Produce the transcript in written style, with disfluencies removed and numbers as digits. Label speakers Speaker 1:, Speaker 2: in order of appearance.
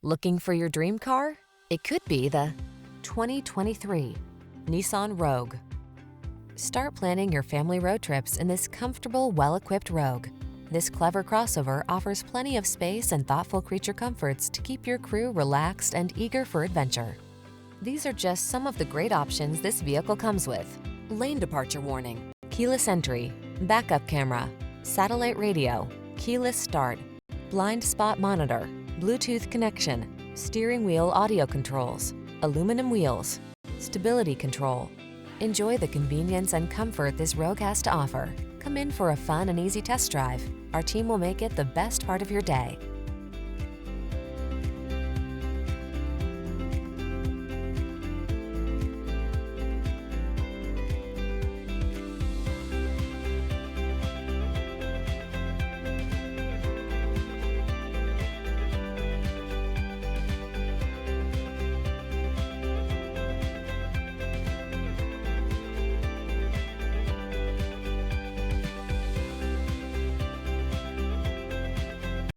Speaker 1: Looking for your dream car? It could be the 2023 Nissan Rogue. Start planning your family road trips in this comfortable, well-equipped Rogue. This clever crossover offers plenty of space and thoughtful creature comforts to keep your crew relaxed and eager for adventure. These are just some of the great options this vehicle comes with: lane departure warning, keyless entry, backup camera, satellite radio, keyless start, blind spot monitor, Bluetooth connection, steering wheel audio controls, aluminum wheels, stability control. Enjoy the convenience and comfort this Rogue has to offer. Come in for a fun and easy test drive. Our team will make it the best part of your day.